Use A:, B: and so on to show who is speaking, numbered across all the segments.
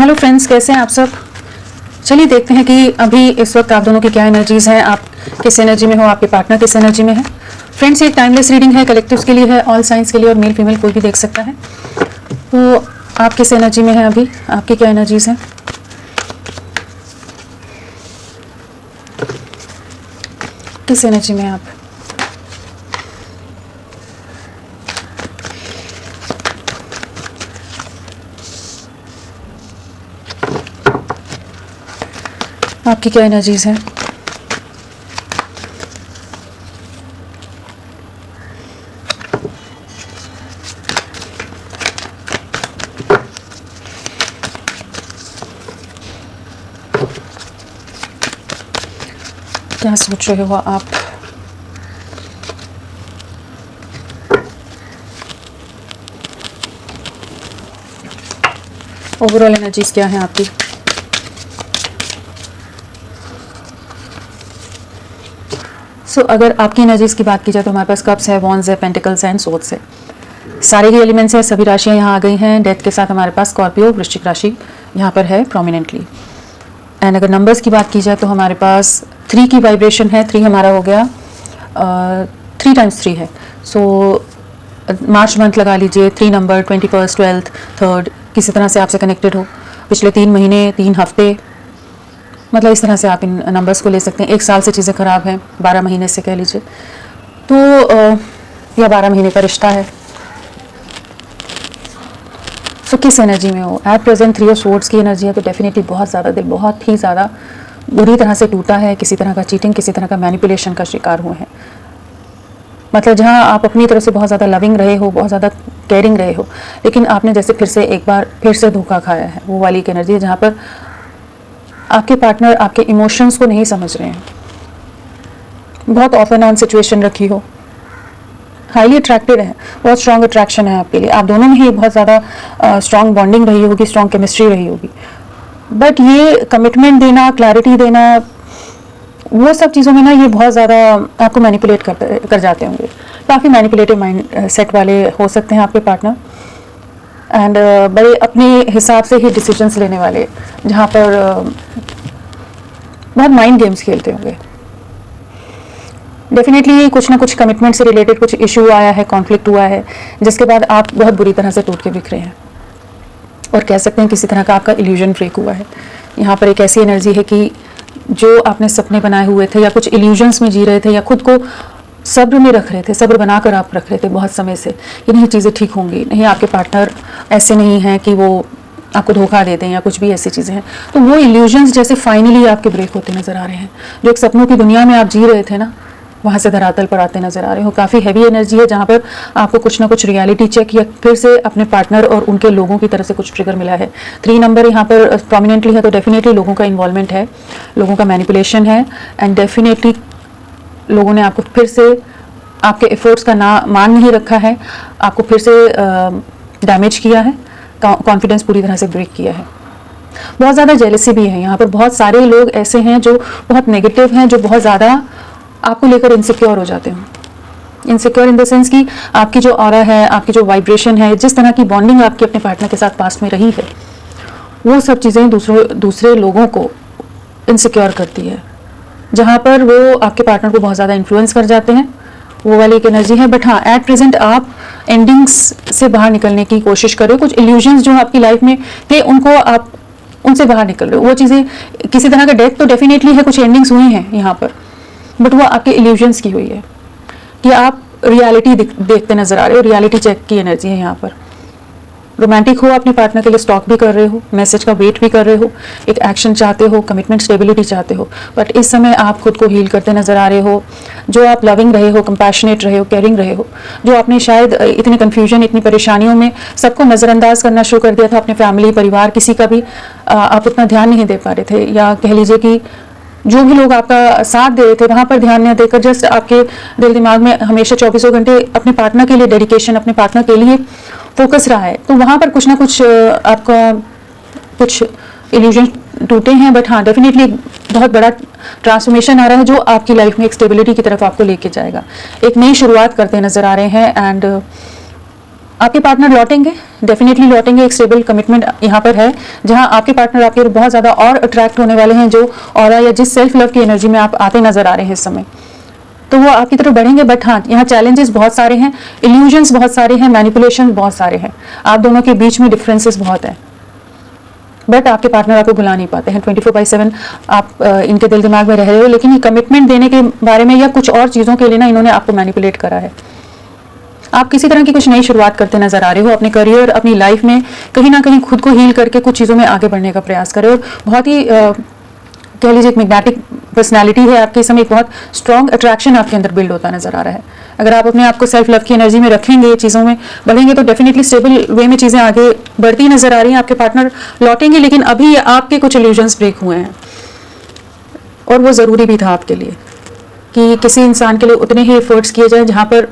A: Hello friends, कैसे हैं आप सब। चलिए देखते हैं कि अभी इस वक्त आप दोनों की क्या एनर्जीज हैं, आप किस एनर्जी में हो, आपके पार्टनर किस एनर्जी में है। फ्रेंड्स, ये एक टाइमलेस रीडिंग है, कलेक्टिव्स के लिए है, ऑल साइंस के लिए, और मेल फीमेल कोई भी देख सकता है। तो आप किस एनर्जी में हैं, अभी आपकी क्या एनर्जीज हैं, किस एनर्जी में हैं आप। आपकी क्या एनर्जीज हैं। क्या सोच रहे हो आप। ओवरऑल एनर्जीज क्या हैं आपकी। अगर आपकी एनर्जीज की बात की जाए तो हमारे पास कप्स है, वॉन्ड्स है, पेंटिकल्स है एंड सोर्ड्स है। सारे ही एलिमेंट्स हैं, सभी राशियां यहाँ आ गई हैं। डेथ के साथ हमारे पास स्कॉर्पियो वृश्चिक राशि यहाँ पर है प्रोमिनेंटली। एंड अगर नंबर्स की बात की जाए तो हमारे पास 3 की वाइब्रेशन है। 3 हमारा हो गया 3 टाइम्स 3 है। मार्च मंथ लगा लीजिए, 3 नंबर 21st 12th 3rd किसी तरह से आपसे कनेक्टेड हो। पिछले 3 महीने 3 हफ्ते, मतलब इस तरह से आप इन नंबर्स को ले सकते हैं। 1 साल से चीज़ें ख़राब हैं, 12 महीने से कह लीजिए तो, या 12 महीने का रिश्ता है। किस एनर्जी में हो एट प्रेजेंट। 3 ऑफ स्वॉर्ड्स की एनर्जी है तो डेफिनेटली बहुत ज़्यादा दिल बहुत ही ज़्यादा बुरी तरह से टूटा है। किसी तरह का चीटिंग, किसी तरह का मैनिपुलेशन का शिकार हुए हैं। मतलब जहाँ आप अपनी तरफ से बहुत ज़्यादा लविंग रहे हो, बहुत ज़्यादा केयरिंग रहे हो, लेकिन आपने जैसे एक बार फिर से धोखा खाया है। वो वाली एक एनर्जी है जहाँ पर आपके पार्टनर आपके इमोशंस को नहीं समझ रहे हैं। बहुत ऑफ एंड ऑन सिचुएशन रखी हो, हाईली अट्रैक्टेड है, बहुत स्ट्रॉन्ग अट्रैक्शन है आपके लिए। आप दोनों में ही बहुत ज़्यादा स्ट्रॉन्ग बॉन्डिंग रही होगी, स्ट्रॉन्ग केमिस्ट्री रही होगी। बट ये कमिटमेंट देना, क्लैरिटी देना, वो सब चीज़ों में ना ये बहुत ज़्यादा आपको मैनिपुलेट कर जाते होंगे। काफ़ी मैनिपुलेटिव माइंड सेट वाले हो सकते हैं आपके पार्टनर। एंड बड़े अपने हिसाब से ही डिसीजंस लेने वाले, जहाँ पर बहुत माइंड गेम्स खेलते होंगे। डेफिनेटली कुछ ना कुछ कमिटमेंट से रिलेटेड कुछ इशू आया है, कॉन्फ्लिक्ट हुआ है, जिसके बाद आप बहुत बुरी तरह से टूट के बिखरे हैं। और कह सकते हैं किसी तरह का आपका इल्यूजन ब्रेक हुआ है। यहाँ पर एक ऐसी एनर्जी है कि जो आपने सपने बनाए हुए थे या कुछ इल्यूजन्स में जी रहे थे या खुद को सब्र में रख रहे थे, सब्र बनाकर आप रख रहे थे बहुत समय से कि नहीं चीज़ें ठीक होंगी, नहीं आपके पार्टनर ऐसे नहीं हैं कि वो आपको धोखा दे दें या कुछ भी ऐसी चीज़ें हैं। तो वो इल्यूजन्स जैसे फाइनली आपके ब्रेक होते नज़र आ रहे हैं। जो एक सपनों की दुनिया में आप जी रहे थे ना, वहाँ से धरातल पर आते नज़र आ रहे हो। काफ़ी हैवी एनर्जी है जहाँ पर आपको कुछ ना कुछ रियलिटी चेक या फिर से अपने पार्टनर और उनके लोगों की तरफ से कुछ ट्रिगर मिला है। 3 नंबर यहाँ पर प्रोमिनेंटली है तो डेफिनेटली लोगों का इन्वॉल्वमेंट है, लोगों का मैनिपुलेशन है। एंड डेफिनेटली लोगों ने आपको फिर से आपके एफर्ट्स का मान नहीं रखा है, आपको फिर से डैमेज किया है, कॉन्फिडेंस पूरी तरह से ब्रेक किया है। बहुत ज़्यादा जेलसी भी है यहाँ पर। बहुत सारे लोग ऐसे हैं जो बहुत नेगेटिव हैं, जो बहुत ज़्यादा आपको लेकर इनसिक्योर हो जाते हैं। इनसिक्योर इन द सेंस कि आपकी जो ऑरा है, आपकी जो वाइब्रेशन है, जिस तरह की बॉन्डिंग आपकी अपने पार्टनर के साथ पास्ट में रही है, वो सब चीज़ें दूसरे लोगों को इनसिक्योर करती है, जहाँ पर वो आपके पार्टनर को बहुत ज़्यादा इन्फ्लुएंस कर जाते हैं। वो वाली एक एनर्जी है। बट हाँ, एट प्रेजेंट आप एंडिंग्स से बाहर निकलने की कोशिश कर रहे हो। कुछ इल्यूजन्स जो आपकी लाइफ में थे उनको आप उनसे बाहर निकल रहे हो। वो चीज़ें किसी तरह का डेथ तो डेफिनेटली है, कुछ एंडिंग्स हुई हैं यहाँ पर, बट वो आपके इल्यूजन्स की हुई है कि आप रियलिटी देखते नजर आ रहे हो। रियलिटी चेक की एनर्जी है यहाँ पर। रोमांटिक हो, अपने पार्टनर के लिए स्टॉक भी कर रहे हो, मैसेज का वेट भी कर रहे हो, एक एक्शन चाहते हो, कमिटमेंट स्टेबिलिटी चाहते हो। बट इस समय आप खुद को हील करते नजर आ रहे हो। जो आप लविंग रहे हो, कंपैशनेट रहे हो, केयरिंग रहे हो, जो आपने शायद इतनी कन्फ्यूजन, इतनी परेशानियों में सबको नज़रअंदाज करना शुरू कर दिया था, अपने फैमिली परिवार किसी का भी आप उतना ध्यान नहीं दे पा रहे थे, या कह लीजिए कि जो भी लोग आपका साथ दे रहे थे वहाँ पर ध्यान नहीं देकर जस्ट आपके दिल दिमाग में हमेशा 24 घंटे अपने पार्टनर के लिए डेडिकेशन, अपने पार्टनर के लिए फोकस रहा है। तो वहाँ पर कुछ ना कुछ आपका कुछ इल्यूजन टूटे हैं। बट हाँ, डेफिनेटली बहुत बड़ा ट्रांसफॉर्मेशन आ रहा है जो आपकी लाइफ में एक स्टेबिलिटी की तरफ आपको लेके जाएगा। एक नई शुरुआत करते नजर आ रहे हैं। एंड आपके पार्टनर लौटेंगे, डेफिनेटली लौटेंगे। एक स्टेबल कमिटमेंट यहाँ पर है, जहाँ आपके पार्टनर आपके बहुत ज़्यादा और अट्रैक्ट होने वाले हैं, जो ऑरा या जिस सेल्फ लव की एनर्जी में आप आते नजर आ रहे हैं इस समय, तो वो आपकी तरफ बढ़ेंगे। बट हाँ, यहाँ चैलेंजेस बहुत सारे हैं, इल्यूजन्स बहुत सारे हैं, मैनिपुलेशन बहुत सारे हैं, आप दोनों के बीच में डिफरेंसेस बहुत हैं। बट आपके पार्टनर आपको बुला नहीं पाते हैं 24/7, आप इनके दिल दिमाग में रह रहे हो, लेकिन ये कमिटमेंट देने के बारे में या कुछ और चीज़ों के लिए ना इन्होंने आपको मैनिपुलेट करा है। आप किसी तरह की कुछ नई शुरुआत करते नजर आ रहे हो अपने करियर, अपनी लाइफ में, कहीं ना कहीं खुद को हील करके कुछ चीज़ों में आगे बढ़ने का प्रयास करें। और बहुत ही कह लीजिए एक मैग्नेटिक पर्सनैलिटी है आपके, समय एक बहुत स्ट्रॉन्ग अट्रैक्शन आपके अंदर बिल्ड होता नजर आ रहा है। अगर आप अपने आप को सेल्फ लव की एनर्जी में रखेंगे, चीज़ों में बढ़ेंगे, तो डेफिनेटली स्टेबल वे में चीज़ें आगे बढ़ती नजर आ रही हैं। आपके पार्टनर लौटेंगे, लेकिन अभी आपके कुछ इल्यूजन्स ब्रेक हुए हैं, और वो ज़रूरी भी था आपके लिए कि किसी इंसान के लिए उतने ही एफर्ट्स किए जाए जहाँ पर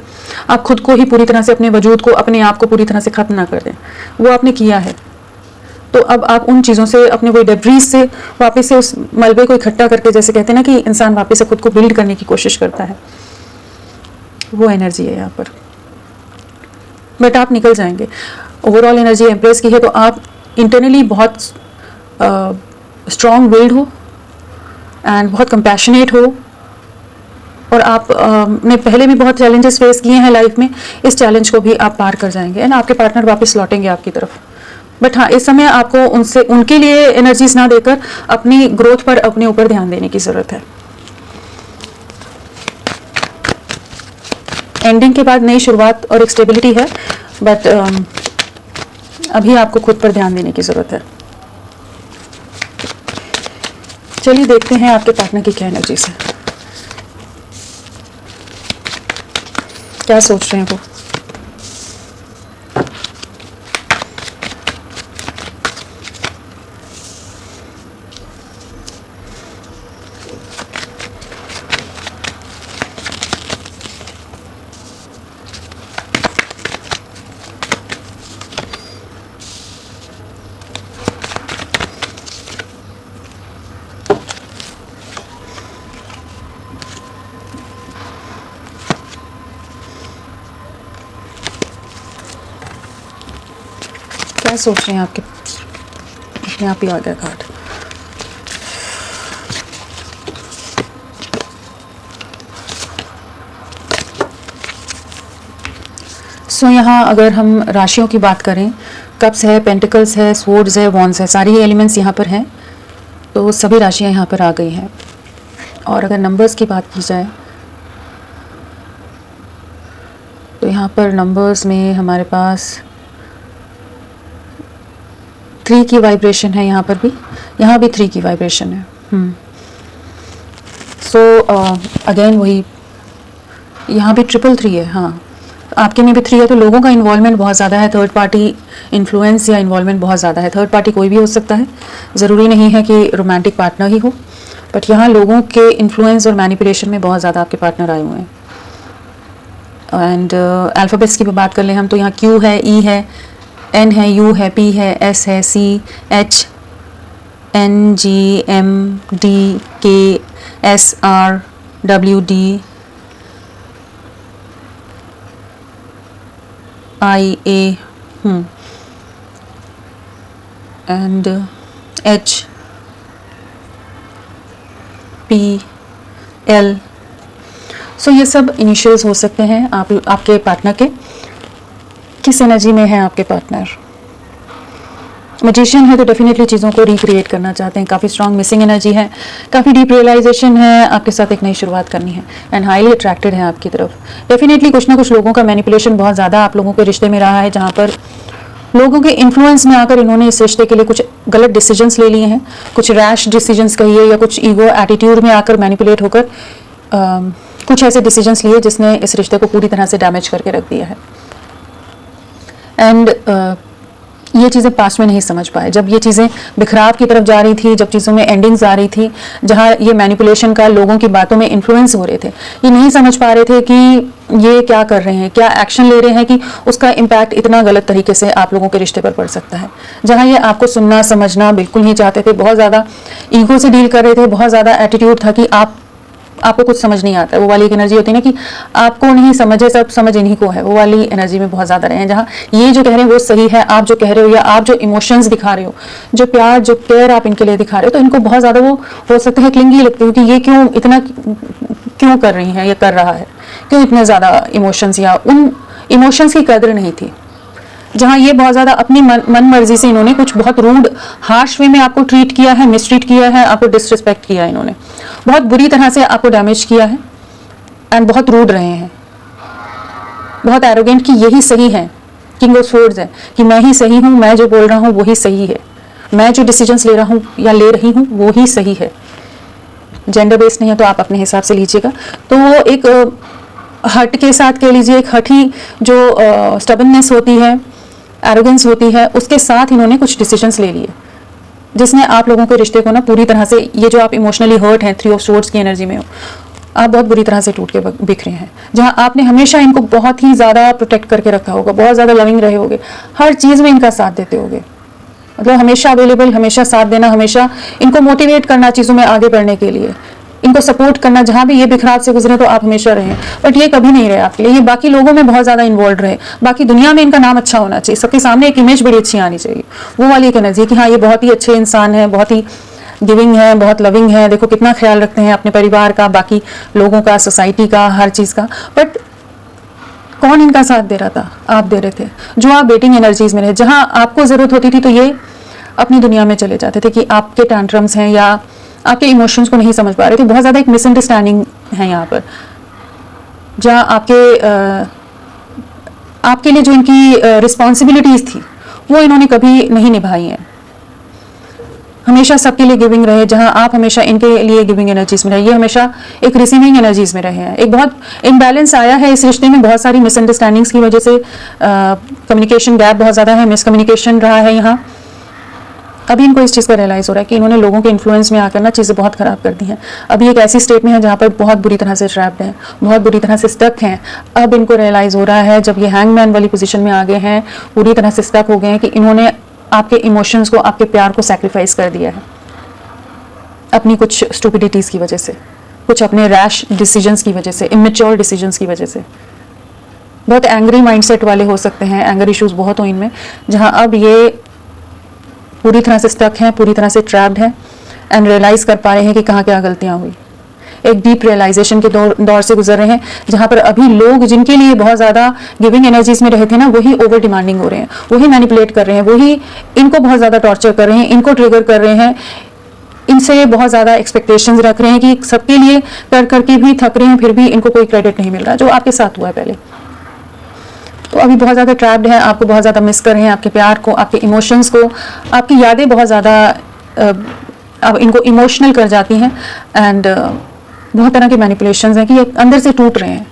A: आप खुद को ही पूरी तरह से, अपने वजूद को, अपने आप को पूरी तरह से ख़त्म ना कर दें। वो आपने किया है, तो अब आप उन चीज़ों से, अपने वो डेब्रीज से वापस से उस मलबे को इकट्ठा करके, जैसे कहते हैं ना कि इंसान वापस से खुद को बिल्ड करने की कोशिश करता है, वो एनर्जी है यहाँ पर। बट आप निकल जाएंगे। ओवरऑल एनर्जी एम्प्रेस की है, तो आप इंटरनली बहुत स्ट्रॉन्ग विल्ड हो एंड बहुत कंपैशनेट हो, और आप ने पहले भी बहुत चैलेंजेस फेस किए हैं लाइफ में, इस चैलेंज को भी आप पार कर जाएंगे एंड आपके पार्टनर वापस लौटेंगे आपकी तरफ। बट हाँ, इस समय आपको उनसे, उनके लिए एनर्जीज ना देकर अपनी ग्रोथ पर, अपने ऊपर ध्यान देने की ज़रूरत है। एंडिंग के बाद नई शुरुआत और एक स्टेबिलिटी है, बट अभी आपको खुद पर ध्यान देने की ज़रूरत है। चलिए देखते हैं आपके पार्टनर की क्या एनर्जीज है, क्या सोच रहे हैं वो। क्या सोच रहे हैं आपके, अपने आप ही आ गया कार्ड। सो यहाँ अगर हम राशियों की बात करें, कप्स है, पेंटिकल्स है, स्वॉर्ड्स है, वॉन्ड्स है, सारी एलिमेंट्स यहाँ पर हैं, तो सभी राशियाँ यहाँ पर आ गई हैं। और अगर नंबर्स की बात की जाए, तो यहाँ पर नंबर्स में हमारे पास 3 की वाइब्रेशन है, यहाँ पर भी, यहाँ भी 3 की वाइब्रेशन है। सो अगेन वही, यहाँ भी 333 है। हाँ, आपके में भी 3 है, तो लोगों का इन्वॉल्वमेंट बहुत ज़्यादा है, थर्ड पार्टी इन्फ्लुएंस या इन्वॉल्वमेंट बहुत ज़्यादा है। थर्ड पार्टी कोई भी हो सकता है, ज़रूरी नहीं है कि रोमांटिक पार्टनर ही हो, बट यहाँ लोगों के इन्फ्लुएंस और मैनिपुलेशन में बहुत ज़्यादा आपके पार्टनर आए हुए हैं। एंड अल्फ़ाबेट्स की भी बात कर लें हम, तो यहाँ Q है, E है, N है, U है, P है, S है, C, H, N, G, M, D, K, S, R, W, D, I, A, and H, P, L। सो ये सब इनिशियल्स हो सकते हैं आपके पार्टनर के। किस एनर्जी में है आपके पार्टनर? मैजिशियन है, तो डेफिनेटली चीज़ों को रिक्रिएट करना चाहते हैं, काफ़ी स्ट्रॉन्ग मिसिंग एनर्जी है, काफ़ी डीप रियलाइजेशन है, आपके साथ एक नई शुरुआत करनी है एंड हाईली अट्रैक्टेड है आपकी तरफ। डेफिनेटली कुछ ना कुछ लोगों का मैनिपुलेशन बहुत ज़्यादा आप लोगों के रिश्ते में रहा है, जहाँ पर लोगों के इन्फ्लुएंस में आकर इन्होंने इस रिश्ते के लिए कुछ गलत डिसीजंस ले लिए हैं, कुछ रैश डिसीजंस कहिए या कुछ ईगो एटीट्यूड में आकर मैनिपुलेट होकर कुछ ऐसे डिसीजंस लिए जिसने इस रिश्ते को पूरी तरह से डैमेज करके रख दिया है। एंड ये चीज़ें पास्ट में नहीं समझ पाए, जब ये चीज़ें बिखराव की तरफ जा रही थी, जब चीज़ों में एंडिंग्स आ रही थी, जहाँ ये मैनिपुलेशन का लोगों की बातों में इन्फ्लुएंस हो रहे थे, ये नहीं समझ पा रहे थे कि ये क्या कर रहे हैं, क्या एक्शन ले रहे हैं कि उसका इम्पैक्ट इतना गलत तरीके से आप लोगों के रिश्ते पर पड़ सकता है। जहाँ ये आपको सुनना समझना बिल्कुल नहीं चाहते थे, बहुत ज़्यादा ईगो से डील कर रहे थे, बहुत ज़्यादा एटीट्यूड था कि आपको कुछ समझ नहीं आता है। वो वाली एक एनर्जी होती है ना कि आपको नहीं समझ है, सब समझ इन्हीं को है, वो वाली एनर्जी में बहुत ज़्यादा रहे हैं। जहाँ ये जो कह रहे हैं वो सही है, आप जो कह रहे हो या आप जो इमोशंस दिखा रहे हो, जो प्यार जो केयर आप इनके लिए दिखा रहे हो, तो इनको बहुत ज़्यादा वो हो सकता है क्लिंगी लगती है कि ये क्यों इतना क्यों कर रही हैं, ये कर रहा है क्यों, इतने ज़्यादा इमोशंस, या उन इमोशंस की कदर नहीं थी। जहाँ ये बहुत ज़्यादा अपनी मन मर्जी से इन्होंने कुछ बहुत रूड हार्श वे में आपको ट्रीट किया है, मिसट्रीट किया है, आपको डिसरिस्पेक्ट किया है, इन्होंने बहुत बुरी तरह से आपको डैमेज किया है एंड बहुत रूड रहे हैं, बहुत एरोगेंट कि यही सही है, किंग ऑफ स्वॉर्ड्स है कि मैं ही सही हूँ, मैं जो बोल रहा हूँ वही सही है, मैं जो डिसीजंस ले रहा हूँ या ले रही हूँ वो ही सही है। जेंडर बेस्ड नहीं है तो आप अपने हिसाब से लीजिएगा। तो वो एक हट के साथ कह लीजिए, एक हठी जो स्टबननेस होती है, एरोगेंस होती है, उसके साथ इन्होंने कुछ डिसीजंस ले लिए जिसने आप लोगों के रिश्ते को ना पूरी तरह से, ये जो आप इमोशनली हर्ट हैं, 3 ऑफ स्वॉर्ड्स की एनर्जी में हो, आप बहुत बुरी तरह से टूट के बिखरे हैं। जहां आपने हमेशा इनको बहुत ही ज़्यादा प्रोटेक्ट करके रखा होगा, बहुत ज़्यादा लविंग रहे होगे, हर चीज़ में इनका साथ देते होगे, मतलब हमेशा अवेलेबल, हमेशा साथ देना, हमेशा इनको मोटिवेट करना चीज़ों में आगे बढ़ने के लिए, इनको सपोर्ट करना, जहाँ भी ये बिखराव से गुजरे तो आप हमेशा रहें। बट ये कभी नहीं रहे आपके लिए, ये बाकी लोगों में बहुत ज़्यादा इन्वॉल्व रहे, बाकी दुनिया में इनका नाम अच्छा होना चाहिए, सबके सामने एक इमेज बड़ी अच्छी आनी चाहिए, वो वाली एक एनर्जी कि हाँ ये बहुत ही अच्छे इंसान है, बहुत ही गिविंग है, बहुत लविंग है, देखो कितना ख्याल रखते हैं अपने परिवार का, बाकी लोगों का, सोसाइटी का, हर चीज़ का। बट कौन इनका साथ दे रहा था? आप दे रहे थे, जो आप बेटिंग एनर्जीज में रहे, जहाँ आपको ज़रूरत होती थी तो ये अपनी दुनिया में चले जाते थे कि आपके टैंट्रम्स हैं या आपके इमोशंस को नहीं समझ पा रहे थे। बहुत ज़्यादा एक मिसअंडरस्टैंडिंग है यहाँ पर, जहाँ आपके लिए जो इनकी रिस्पॉन्सिबिलिटीज़ थी वो इन्होंने कभी नहीं निभाई हैं। हमेशा सबके लिए गिविंग रहे, जहाँ आप हमेशा इनके लिए गिविंग एनर्जीज में रहे, ये हमेशा एक रिसीविंग एनर्जीज में रहे हैं। एक बहुत इम्बैलेंस आया है इस रिश्ते में, बहुत सारी मिसअंडरस्टैंडिंग्स की वजह से कम्युनिकेशन गैप बहुत ज़्यादा है, मिसकम्युनिकेशन रहा है यहाँ। अभी इनको इस चीज़ का रियलाइज़ हो रहा है कि इन्होंने लोगों के इन्फ्लुएंस में आकर ना चीज़ें बहुत ख़राब कर दी हैं। अभी एक ऐसी स्टेट में है जहाँ पर बहुत बुरी तरह से ट्रैप्ड हैं, बहुत बुरी तरह से स्टक हैं। अब इनको रियलाइज़ हो रहा है, जब ये हैंगमैन वाली पोजीशन में आ गए हैं, पूरी तरह से स्टक हो गए हैं, कि इन्होंने आपके इमोशंस को, आपके प्यार को सैक्रिफाइस कर दिया है अपनी कुछ स्टूपिडिटीज़ की वजह से, कुछ अपने रैश डिसीजंस की वजह से, इमेच्योर डिसीजंस की वजह से। बहुत एंग्री माइंडसेट वाले हो सकते हैं, एंगर इश्यूज़ बहुत हो इनमें, जहाँ अब ये पूरी तरह से स्टक हैं, पूरी तरह से ट्रैप्ड हैं एंड रियलाइज़ कर पा रहे हैं कि कहाँ क्या गलतियाँ हुई। एक डीप रियलाइजेशन के दौर से गुजर रहे हैं, जहाँ पर अभी लोग जिनके लिए बहुत ज़्यादा गिविंग एनर्जीज में रहे थे ना, वही ओवर डिमांडिंग हो रहे हैं, वही मैनिपुलेट कर रहे हैं, वही इनको बहुत ज़्यादा टॉर्चर कर रहे हैं, इनको ट्रिगर कर रहे हैं, इनसे बहुत ज़्यादा एक्सपेक्टेशंस रख रहे हैं कि सबके लिए कर करके भी थक रहे हैं, फिर भी इनको कोई क्रेडिट नहीं मिल रहा, जो आपके साथ हुआ है पहले। तो अभी बहुत ज़्यादा ट्रैप्ड है, आपको बहुत ज़्यादा मिस कर रहे हैं, आपके प्यार को, आपके इमोशंस को, आपकी यादें बहुत ज़्यादा अब इनको इमोशनल कर जाती हैं एंड बहुत तरह के मैनिपुलेशंस हैं कि ये अंदर से टूट रहे हैं।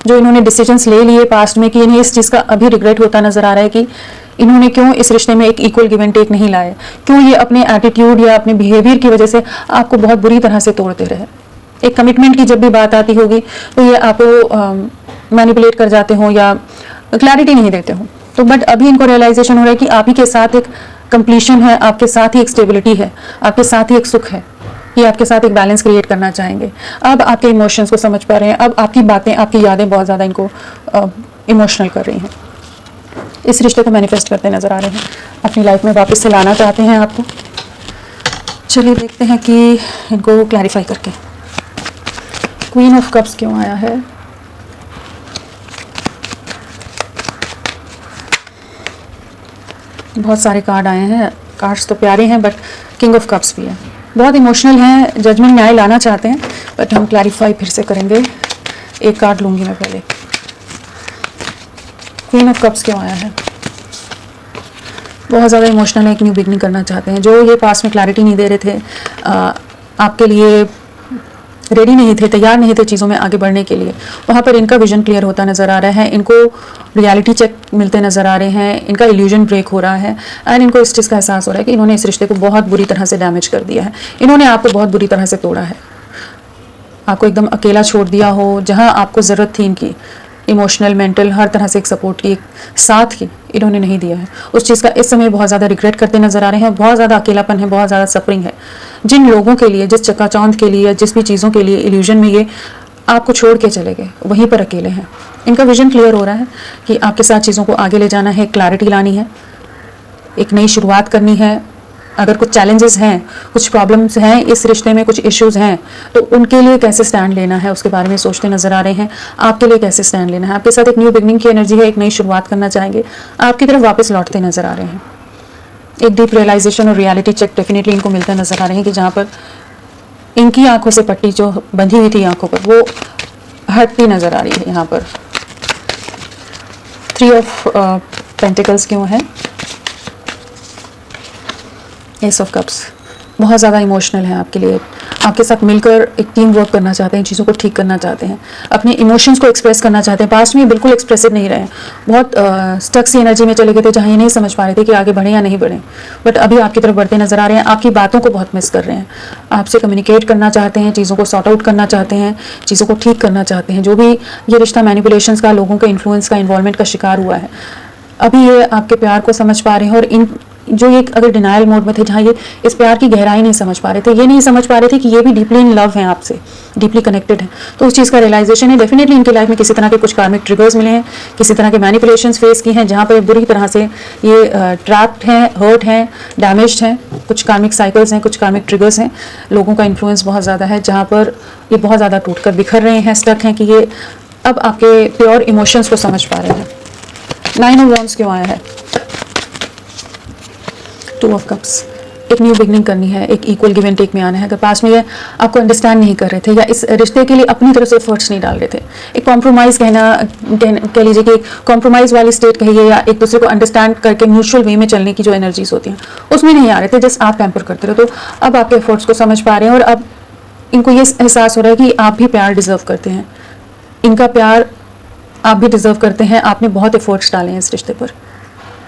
A: जो इन्होंने डिसीजंस ले लिए पास्ट में, कि इन्हें इस चीज़ का अभी रिग्रेट होता नज़र आ रहा है कि इन्होंने क्यों इस रिश्ते में एक इक्वल गिव एंड टेक नहीं लाए, क्यों ये अपने एटीट्यूड या अपने बिहेवियर की वजह से आपको बहुत बुरी तरह से तोड़ते रहे। एक कमिटमेंट की जब भी बात आती होगी तो ये आपको मैनिपुलेट कर जाते हो या क्लैरिटी नहीं देते हो। तो बट अभी इनको रियलाइजेशन हो रहा है कि आप ही के साथ एक कंप्लीशन है, आपके साथ ही एक स्टेबिलिटी है, आपके साथ ही एक सुख है, ये आपके साथ एक बैलेंस क्रिएट करना चाहेंगे। अब आपके इमोशंस को समझ पा रहे हैं, अब आपकी बातें, आपकी यादें बहुत ज़्यादा इनको इमोशनल कर रही हैं। इस रिश्ते को मैनिफेस्ट करते नज़र आ रहे हैं, अपनी लाइफ में वापस से लाना चाहते हैं आपको। चलिए देखते हैं कि इनको क्लैरिफाई करके क्वीन ऑफ कप्स क्यों आया है। बहुत सारे कार्ड आए हैं, कार्ड्स तो प्यारे हैं बट किंग ऑफ कप्स भी है, बहुत इमोशनल हैं, जजमेंट न्याय लाना चाहते हैं, बट हम क्लैरिफाई फिर से करेंगे। एक कार्ड लूँगी मैं पहले। क्वीन ऑफ कप्स क्यों आया है? बहुत ज़्यादा इमोशनल है, एक न्यू बिगनिंग करना चाहते हैं। जो ये पास में क्लैरिटी नहीं दे रहे थे, आपके लिए रेडी नहीं थे, तैयार नहीं थे चीज़ों में आगे बढ़ने के लिए, वहाँ पर इनका विजन क्लियर होता नज़र आ रहा है, इनको रियलिटी चेक मिलते नज़र आ रहे हैं, इनका इल्यूजन ब्रेक हो रहा है एंड इनको इस चीज़ का एहसास हो रहा है कि इन्होंने इस रिश्ते को बहुत बुरी तरह से डैमेज कर दिया है, इन्होंने आपको बहुत बुरी तरह से तोड़ा है, आपको एकदम अकेला छोड़ दिया हो जहाँ आपको ज़रूरत थी इनकी, इमोशनल, मेंटल, हर तरह से एक सपोर्ट की, एक साथ की इन्होंने नहीं दिया है। उस चीज़ का इस समय बहुत ज़्यादा रिग्रेट करते नजर आ रहे हैं। बहुत ज़्यादा अकेलापन है, बहुत ज़्यादा सफरिंग है। जिन लोगों के लिए, जिस चकाचौंध के लिए, जिस भी चीज़ों के लिए इल्यूजन में ये आपको छोड़ के चले गए, वहीं पर अकेले हैं। इनका विजन क्लियर हो रहा है कि आपके साथ चीज़ों को आगे ले जाना है, क्लैरिटी लानी है, एक नई शुरुआत करनी है। अगर कुछ चैलेंजेस हैं, कुछ प्रॉब्लम्स हैं इस रिश्ते में, कुछ इश्यूज हैं, तो उनके लिए कैसे स्टैंड लेना है उसके बारे में सोचते नजर आ रहे हैं। आपके लिए कैसे स्टैंड लेना है, आपके साथ एक न्यू बिगनिंग की एनर्जी है, एक नई शुरुआत करना चाहेंगे, आपकी तरफ वापस लौटते नजर आ रहे हैं। एक डीप रियलाइजेशन और रियलिटी चेक डेफिनेटली इनको मिलते नजर आ रहे हैं कि जहाँ पर इनकी आंखों से पट्टी जो बंधी हुई थी आंखों पर, वो हटती नजर आ रही है। यहाँ पर 3 ऑफ पेंटिकल्स क्यों है, एस ऑफ कप्स, बहुत ज़्यादा इमोशनल है आपके लिए। आपके साथ मिलकर एक टीम वर्क करना चाहते हैं, चीज़ों को ठीक करना चाहते हैं, अपने इमोशंस को एक्सप्रेस करना चाहते हैं। पास्ट में बिल्कुल एक्सप्रेसिव नहीं रहे, बहुत स्टक सी एनर्जी में चले गए थे, जहाँ ये नहीं समझ पा रहे थे कि आगे बढ़े या नहीं बढ़े। बट अभी आपकी तरफ बढ़ते नजर आ रहे हैं, आपकी बातों को बहुत मिस कर रहे हैं, आपसे कम्युनिकेट करना चाहते हैं, चीज़ों को सॉर्ट आउट करना चाहते हैं, चीज़ों को ठीक करना चाहते हैं। जो भी ये रिश्ता मैनिपुलेशंस का, लोगों के इन्फ्लुएंस का, इन्वॉल्वमेंट का शिकार हुआ है, अभी ये आपके प्यार को समझ पा रहे हैं। और इन जो ये अगर डिनायल मोड में थे, जहाँ ये इस प्यार की गहराई नहीं समझ पा रहे थे, ये नहीं समझ पा रहे थे कि ये भी डीपली इन लव हैं आपसे, डीपली कनेक्टेड हैं, तो उस चीज़ का रियलाइजेशन है। डेफिनेटली इनकी लाइफ में किसी तरह के कुछ कार्मिक ट्रिगर्स मिले हैं, किसी तरह के मैनिपुलेशंस फेस की हैं, जहाँ पर बुरी तरह से ये ट्रैप्ड हैं, हर्ट हैं, डैमेज्ड हैं। कुछ कार्मिक साइकिल्स हैं, कुछ कार्मिक ट्रिगर्स हैं, लोगों का इन्फ्लुएंस बहुत ज़्यादा है, जहाँ पर ये बहुत ज़्यादा टूट कर बिखर रहे हैं, स्टक हैं, कि ये अब आपके प्योर इमोशंस को समझ पा रहे हैं। 9 ऑफ वॉन्ड्स क्यों आया है, 2 ऑफ कप्स, एक न्यू बिगनिंग करनी है, एक इक्वल गिव एंड टेक में आना है। अगर पास में ये आपको अंडरस्टैंड नहीं कर रहे थे या इस रिश्ते के लिए अपनी तरफ से एफर्ट्स नहीं डाल रहे थे, एक कॉम्प्रोमाइज़ कह लीजिए कि कॉम्प्रोमाइज़ वाली स्टेट कहिए, या एक दूसरे को अंडरस्टैंड करके म्यूचुअल वे में चलने की जो एनर्जीज होती हैं, उसमें नहीं आ रहे थे, जस्ट आप पैम्पर करते रहे। तो अब आपके एफर्ट्स को समझ पा रहे हैं, और अब इनको ये एहसास हो रहा है कि आप भी प्यार डिजर्व करते हैं, इनका प्यार आप भी डिजर्व करते हैं। आपने बहुत एफर्ट्स डाले हैं इस रिश्ते पर,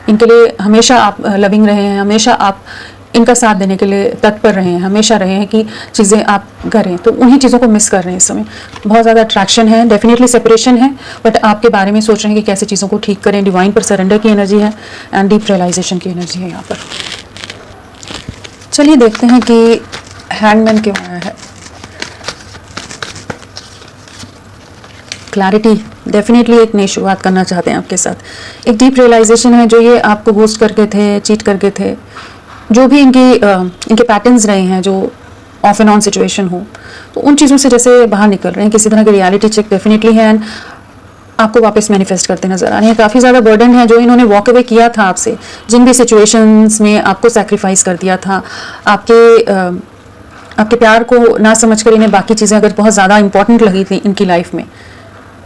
A: इनके लिए हमेशा आप लविंग रहे हैं, हमेशा आप इनका साथ देने के लिए तत्पर रहे हैं, हमेशा रहे हैं कि चीज़ें आप करें, तो उन्हीं चीज़ों को मिस कर रहे हैं इस समय। बहुत ज़्यादा अट्रैक्शन है, डेफिनेटली सेपरेशन है, बट आपके बारे में सोच रहे हैं कि कैसे चीज़ों को ठीक करें। डिवाइन पर सरेंडर की एनर्जी है एंड डीप रियलाइजेशन की एनर्जी है यहाँ पर। चलिए देखते हैं कि हैंगमैन क्यों आया है। क्लैरिटी, डेफिनेटली एक नई शुरुआत करना चाहते हैं आपके साथ। एक डीप रियलाइजेशन है, जो ये आपको घोस्ट करके थे, चीट करके थे, जो भी इनके पैटर्न्स रहे हैं, जो ऑफ एंड ऑन सिचुएशन हो, तो उन चीज़ों से जैसे बाहर निकल रहे हैं। किसी तरह की रियलिटी चेक डेफिनेटली है, एंड आपको वापस मैनिफेस्ट करते नजर आ रहे हैं। काफ़ी ज़्यादा बर्डन है जो इन्होंने वॉक अवे किया था आपसे, जिन भी सिचुएशंस में आपको सेक्रीफाइस कर दिया था, आपके प्यार को ना समझ कर इन्हें बाकी चीज़ें अगर बहुत ज़्यादा इंपॉर्टेंट लगी थी इनकी लाइफ में,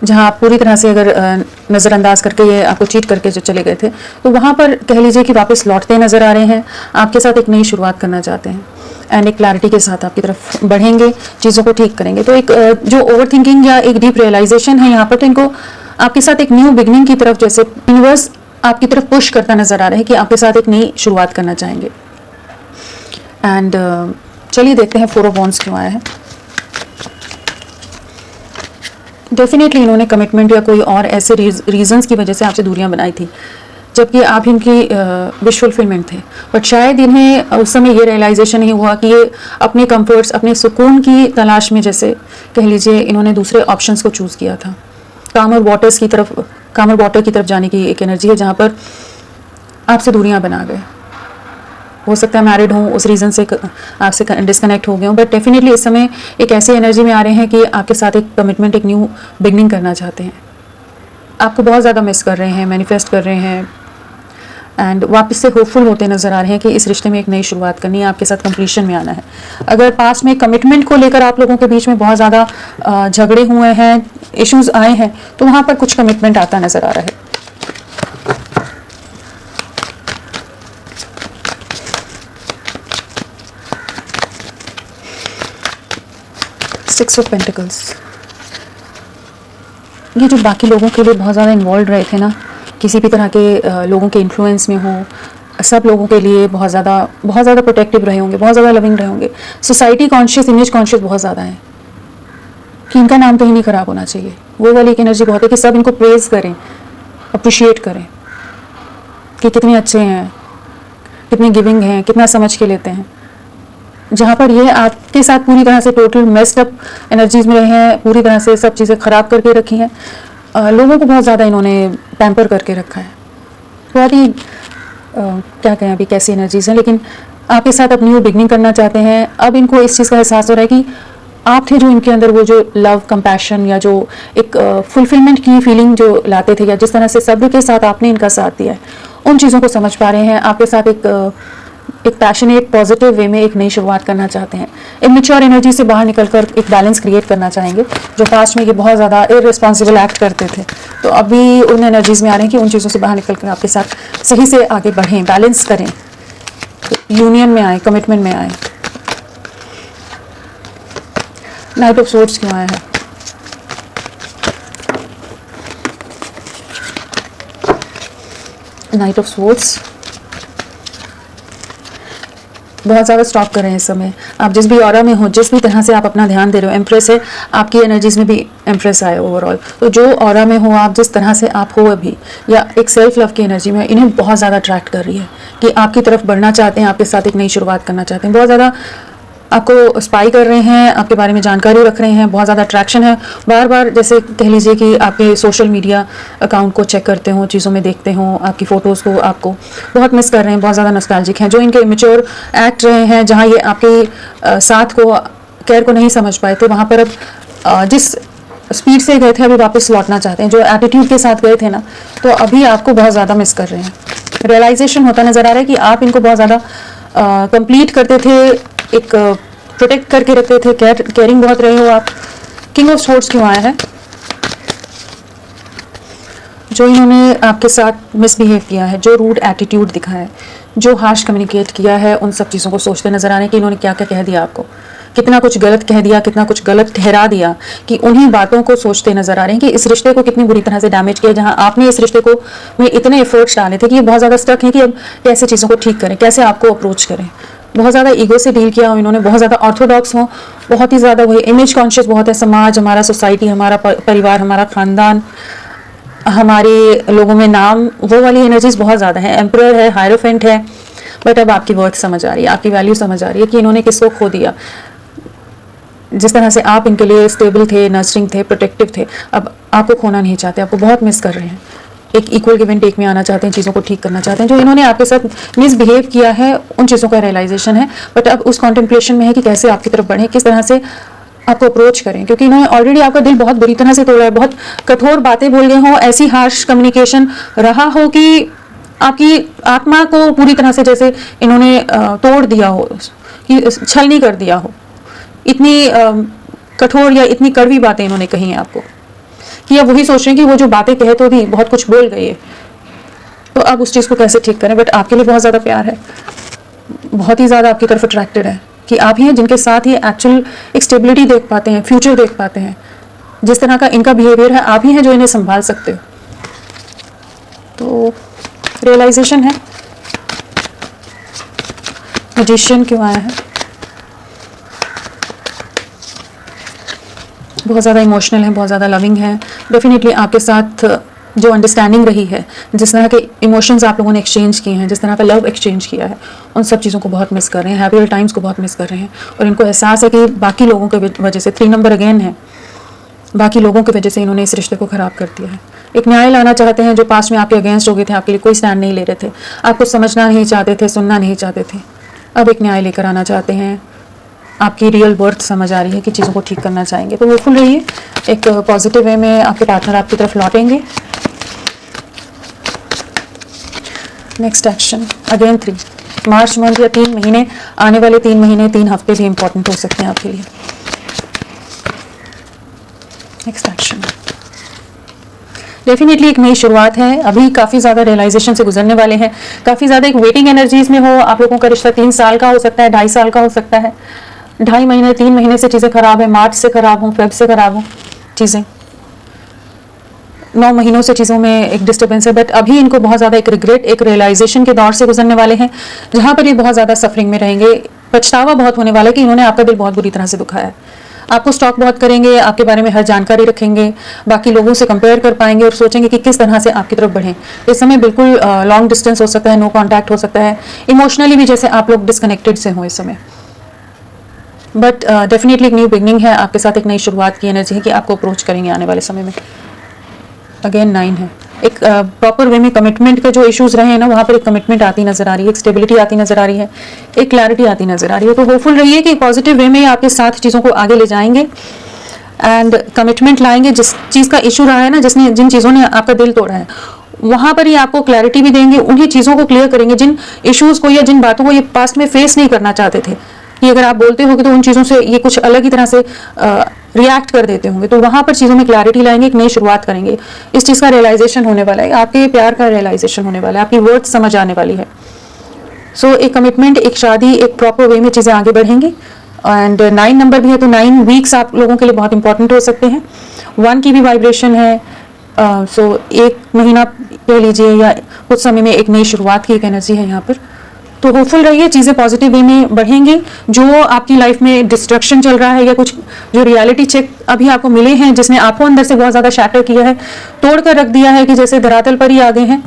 A: जहाँ आप पूरी तरह से अगर नज़रअंदाज करके ये आपको चीट करके जो चले गए थे, तो वहाँ पर कह लीजिए कि वापस लौटते नज़र आ रहे हैं, आपके साथ एक नई शुरुआत करना चाहते हैं, एंड एक क्लैरिटी के साथ आपकी तरफ बढ़ेंगे, चीज़ों को ठीक करेंगे। तो एक जो ओवर थिंकिंग या एक डीप रियलाइजेशन है यहाँ पर, तो इनको आपके साथ एक न्यू बिगनिंग की तरफ, जैसे यूनिवर्स आपकी तरफ पुश करता नज़र आ रहा है कि आपके साथ एक नई शुरुआत करना चाहेंगे। एंड चलिए देखते हैं 4 ऑफ वॉन्ड्स क्यों आया है। डेफिनेटली इन्होंने कमिटमेंट या कोई और ऐसे रीजंस की वजह से आपसे दूरियां बनाई थी, जबकि आप इनकी विश फुलफिलमेंट थे, बट शायद इन्हें उस समय ये रियलाइजेशन नहीं हुआ कि ये अपने कंफर्ट्स, अपने सुकून की तलाश में, जैसे कह लीजिए, इन्होंने दूसरे ऑप्शंस को चूज़ किया था। कामर वाटर की तरफ जाने की एक एनर्जी है, जहाँ पर आपसे दूरियां बना गए। हो सकता है मैरिड हों, उस रीज़न से आपसे डिस्कनेक्ट हो गए हों, बट डेफिनेटली इस समय एक ऐसी एनर्जी में आ रहे हैं कि आपके साथ एक कमिटमेंट, एक न्यू बिगनिंग करना चाहते हैं। आपको बहुत ज़्यादा मिस कर रहे हैं, मैनिफेस्ट कर रहे हैं, एंड वापस से होपफुल होते नज़र आ रहे हैं कि इस रिश्ते में एक नई शुरुआत करनी है, आपके साथ कंप्लीशन में आना है। अगर पास में कमिटमेंट को लेकर आप लोगों के बीच में बहुत ज़्यादा झगड़े हुए हैं, इश्यूज़ आए हैं, तो वहाँ पर कुछ कमिटमेंट आता नज़र आ रहा है। सिक्स ऑफ पेंटिकल्स, ये जो बाकी लोगों के लिए बहुत ज़्यादा इन्वॉल्व रहे थे ना, किसी भी तरह के लोगों के इन्फ्लुएंस में हो, सब लोगों के लिए बहुत ज़्यादा प्रोटेक्टिव रहे होंगे, बहुत ज़्यादा लविंग रहे होंगे। सोसाइटी कॉन्शियस, इमेज कॉन्शियस बहुत ज़्यादा है, कि इनका नाम तो ही नहीं खराब होना चाहिए। वो वाली एक एनर्जी बहुत है कि सब इनको प्रेज करें, अप्रिशिएट करें कि कितने अच्छे हैं, कितने गिविंग हैं, कितना समझ के लेते हैं। जहाँ पर ये आपके साथ पूरी तरह से टोटल मेस्ड अप एनर्जीज में रहे हैं, पूरी तरह से सब चीज़ें ख़राब करके रखी हैं, लोगों को बहुत ज़्यादा इन्होंने पैम्पर करके रखा है। बहुत ही क्या कहें अभी कैसी एनर्जीज हैं, लेकिन आपके साथ अब न्यू बिगनिंग करना चाहते हैं। अब इनको इस चीज़ का एहसास हो रहा है कि आप थे जो इनके अंदर वो जो लव, कंपैशन या जो एक फुलफिलमेंट की फीलिंग जो लाते थे, या जिस तरह से सब्र के साथ आपने इनका साथ दिया है, उन चीज़ों को समझ पा रहे हैं। आपके साथ एक पैशनेट पॉजिटिव वे में एक नई शुरुआत करना चाहते हैं। इमेच्योर एनर्जी से बाहर निकलकर एक बैलेंस क्रिएट करना चाहेंगे। जो पास्ट में ये बहुत ज़्यादा इररिस्पॉन्सिबल एक्ट करते थे, तो अभी उन एनर्जीज में आ रहे हैं कि उन चीज़ों से बाहर निकलकर आपके साथ सही से आगे बढ़ें, बैलेंस करें, यूनियन में आए, कमिटमेंट में आए। नाइट ऑफ सोर्ड्स क्यों आया है? नाइट ऑफ सोर्ड्स बहुत ज़्यादा स्टॉप कर रहे हैं इस समय। आप जिस भी ऑरा में हो, जिस भी तरह से आप अपना ध्यान दे रहे हो, एम्प्रेस है आपकी एनर्जीज में भी, एम्प्रेस आए ओवरऑल। तो जो ऑरा में हो आप, जिस तरह से आप हो अभी, या एक सेल्फ लव की एनर्जी में, इन्हें बहुत ज़्यादा अट्रैक्ट कर रही है कि आपकी तरफ बढ़ना चाहते हैं, आपके साथ एक नई शुरुआत करना चाहते हैं। बहुत ज़्यादा आपको स्पाई कर रहे हैं, आपके बारे में जानकारी रख रहे हैं, बहुत ज़्यादा अट्रैक्शन है। बार बार जैसे कह लीजिए कि आपके सोशल मीडिया अकाउंट को चेक करते हो, चीज़ों में देखते हो, आपकी फ़ोटोज़ को आपको बहुत मिस कर रहे हैं, बहुत ज़्यादा नॉस्टैल्जिक हैं। जो इनके इमेच्योर एक्ट रहे हैं, जहाँ ये आपके साथ को, केयर को नहीं समझ पाए थे, वहाँ पर अब जिस स्पीड से गए थे अभी वापस लौटना चाहते हैं। जो एटीट्यूड के साथ गए थे ना, तो अभी आपको बहुत ज़्यादा मिस कर रहे हैं। रियलाइजेशन होता नज़र आ रहा है कि आप इनको बहुत ज़्यादा कंप्लीट करते थे, एक प्रोटेक्ट करके रखते थे, केयरिंग बहुत रहे हो आप। किंग ऑफ सोर्ड्स क्यों आया है? जो इन्होंने आपके साथ मिसबिहेव किया है, जो रूड एटीट्यूड दिखाया है, जो हार्श कम्युनिकेट किया है, उन सब चीज़ों को सोचते नजर आ रहे हैं कि इन्होंने क्या क्या कह दिया आपको, कितना कुछ गलत कह दिया, कितना कुछ गलत ठहरा दिया, कि उन्हीं बातों को सोचते नजर आ रहे हैं कि इस रिश्ते को कितनी बुरी तरह से डैमेज किया। जहां आपने इस रिश्ते को में इतने एफर्ट्स डाले थे कि ये बहुत ज़्यादा स्टक है कि अब कैसे चीज़ों को ठीक करें, कैसे आपको अप्रोच करें। बहुत ज़्यादा ईगो से डील किया हो इन्होंने, बहुत ज़्यादा ऑर्थोडॉक्स हो, बहुत ही ज़्यादा वही इमेज कॉन्शियस बहुत है। समाज, हमारा सोसाइटी, हमारा परिवार, हमारा ख़ानदान, हमारे लोगों में नाम, वो वाली एनर्जीज बहुत ज़्यादा है। एम्परर है, हायरोफेंट है, बट अब आपकी वर्थ समझ आ रही है, आपकी वैल्यू समझ आ रही है कि इन्होंने किसको खो दिया। जिस तरह से आप इनके लिए स्टेबल थे, नर्सरिंग थे, प्रोटेक्टिव थे, अब आपको खोना नहीं चाहते, आपको बहुत मिस कर रहे हैं। एक इक्वल गिव एंड टेक में आना चाहते हैं, चीज़ों को ठीक करना चाहते हैं। जो इन्होंने आपके साथ मिसबिहेव किया है, उन चीज़ों का रियलाइजेशन है, बट अब उस कॉन्टेम्पलेशन में है कि कैसे आपकी तरफ बढ़ें, किस तरह से आपको अप्रोच करें, क्योंकि इन्होंने ऑलरेडी आपका दिल बहुत बुरी तरह से तोड़ा है। बहुत कठोर बातें बोल गए हों, ऐसी हार्श कम्युनिकेशन रहा हो कि आपकी आत्मा को पूरी तरह से जैसे इन्होंने तोड़ दिया हो, कि छलनी कर दिया हो। इतनी कठोर या इतनी कड़वी बातें इन्होंने कही हैं आपको कि अब वही सोच रहे हैं कि वो जो बातें कहे तो भी बहुत कुछ बोल गई है, तो अब उस चीज़ को कैसे ठीक करें। बट आपके लिए बहुत ज़्यादा प्यार है, बहुत ही ज़्यादा आपकी तरफ अट्रैक्टेड है, कि आप ही हैं जिनके साथ ही एक्चुअल एक स्टेबिलिटी देख पाते हैं, फ्यूचर देख पाते हैं। जिस तरह का इनका बिहेवियर है, आप ही हैं जो इन्हें संभाल सकते हो। तो रियलाइजेशन है। मैजिशियन क्यों आया है? बहुत ज़्यादा इमोशनल है, बहुत ज़्यादा लविंग है। डेफिनेटली आपके साथ जो अंडरस्टैंडिंग रही है, जिस तरह के इमोशंस आप लोगों ने एक्सचेंज किए हैं, जिस तरह का लव एक्सचेंज किया है, उन सब चीज़ों को बहुत मिस कर रहे हैं। हैप्पी टाइम्स को बहुत मिस कर रहे हैं, और इनको एहसास है कि बाकी लोगों की वजह से 3 नंबर अगेन है, बाकी लोगों की वजह से इन्होंने इस रिश्ते को ख़राब कर दिया है। एक न्याय लाना चाहते हैं। जो पास्ट में आपके अगेंस्ट हो गए थे, आपके लिए कोई स्टैंड नहीं ले रहे थे, आपको समझना नहीं चाहते थे, सुनना नहीं चाहते थे, अब एक न्याय लेकर आना चाहते हैं। आपकी रियल वर्थ समझ आ रही है कि चीज़ों को ठीक करना चाहेंगे। तो होपफुल रहिए, एक पॉजिटिव वे में आपके पार्टनर आपकी तरफ लौटेंगे। Next action again 3 March month या 3 महीने, आने वाले 3 महीने, 3 हफ्ते भी इंपॉर्टेंट हो सकते हैं आपके लिए। नेक्स्ट एक्शन डेफिनेटली एक नई शुरुआत है। अभी काफ़ी ज़्यादा रियलाइजेशन से गुजरने वाले हैं, काफ़ी ज़्यादा एक वेटिंग एनर्जीज में हो। आप लोगों का रिश्ता 3 साल का हो सकता है, 2.5 साल का हो सकता है, 2.5 महीने, 3 महीने से चीज़ें खराब है, मार्च से खराब हो, फेब से खराब हो चीज़ें, 9 महीनों से चीज़ों में एक डिस्टर्बेंस है। बट अभी इनको बहुत ज़्यादा एक रिग्रेट, एक रियलाइजेशन के दौर से गुजरने वाले हैं, जहाँ पर ये बहुत ज़्यादा सफरिंग में रहेंगे। पछतावा बहुत होने वाला है कि इन्होंने आपका दिल बहुत बुरी तरह से दुखाया है। आपको स्टॉक बहुत करेंगे, आपके बारे में हर जानकारी रखेंगे, बाकी लोगों से कंपेयर कर पाएंगे और सोचेंगे कि किस तरह से आपकी तरफ बढ़ें। इस समय बिल्कुल लॉन्ग डिस्टेंस हो सकता है, नो कॉन्टैक्ट हो सकता है, इमोशनली भी जैसे आप लोग डिस्कनेक्टेड से हों इस समय। बट डेफिनेटली एक न्यू बिगनिंग है, आपके साथ एक नई शुरुआत की एनर्जी है कि आपको अप्रोच करेंगे आने वाले समय में। अगेन 9 है, एक प्रॉपर वे में कमिटमेंट के जो इश्यूज रहे हैं ना, वहाँ पर एक कमिटमेंट आती नजर आ रही है, एक स्टेबिलिटी आती नजर आ रही है, एक क्लैरिटी आती नजर आ रही है। तो होपफुल रहिए कि पॉजिटिव वे में आपके साथ चीज़ों को आगे ले जाएंगे एंड कमिटमेंट लाएंगे। जिस चीज़ का इशू रहा है ना, जिन चीज़ों ने आपका दिल तोड़ा है, वहाँ पर ही आपको क्लैरिटी भी देंगे, उन्हीं चीज़ों को क्लियर करेंगे जिन इश्यूज़ को या जिन बातों को ये पास्ट में फेस नहीं करना चाहते थे। कि अगर आप बोलते होगे तो उन चीज़ों से ये कुछ अलग ही तरह से रिएक्ट कर देते होंगे, तो वहाँ पर चीज़ों में क्लैरिटी लाएंगे, एक नई शुरुआत करेंगे। इस चीज़ का रियलाइजेशन होने वाला है, आपके प्यार का रियलाइजेशन होने वाला है, आपकी वर्ड्स समझ आने वाली है। सो एक कमिटमेंट, एक शादी, एक प्रॉपर वे में चीज़ें आगे बढ़ेंगी। एंड 9 नंबर भी है, तो 9 वीक्स आप लोगों के लिए बहुत इंपॉर्टेंट हो सकते हैं। 1 की भी वाइब्रेशन है, सो 1 महीना कह लीजिए या कुछ समय में एक नई शुरुआत की एक एनर्जी है यहाँ पर। तो होपफुल रहिए, चीज़ें पॉजिटिव वे में बढ़ेंगी। जो आपकी लाइफ में डिस्ट्रक्शन चल रहा है या कुछ जो रियलिटी चेक अभी आपको मिले हैं, जिसने आपको अंदर से बहुत ज़्यादा शैटर किया है, तोड़ कर रख दिया है कि जैसे धरातल पर ही आ गए हैं,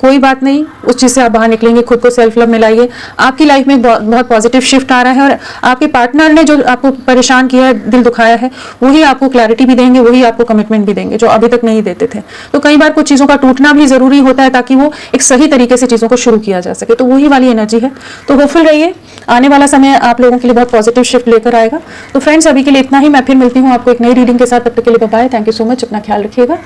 A: कोई बात नहीं, उस चीज़ से आप बाहर निकलेंगे। खुद को सेल्फ लव में लाइए। आपकी लाइफ में बहुत पॉजिटिव शिफ्ट आ रहा है और आपके पार्टनर ने जो आपको परेशान किया है, दिल दुखाया है, वही आपको क्लैरिटी भी देंगे, वही आपको कमिटमेंट भी देंगे जो अभी तक नहीं देते थे। तो कई बार कुछ चीज़ों का टूटना भी ज़रूरी होता है ताकि वो एक सही तरीके से चीज़ों को शुरू किया जा सके। तो वही वाली एनर्जी है। तो होपफुल रहिए, आने वाला समय आप लोगों के लिए बहुत पॉजिटिव शिफ्ट लेकर आएगा। तो फ्रेंड्स, अभी के लिए इतना ही। मैं फिर मिलती हूँ आपको एक नई रीडिंग के साथ। तब तक के लिए bye. Thank you so much. अपना ख्याल रखिएगा।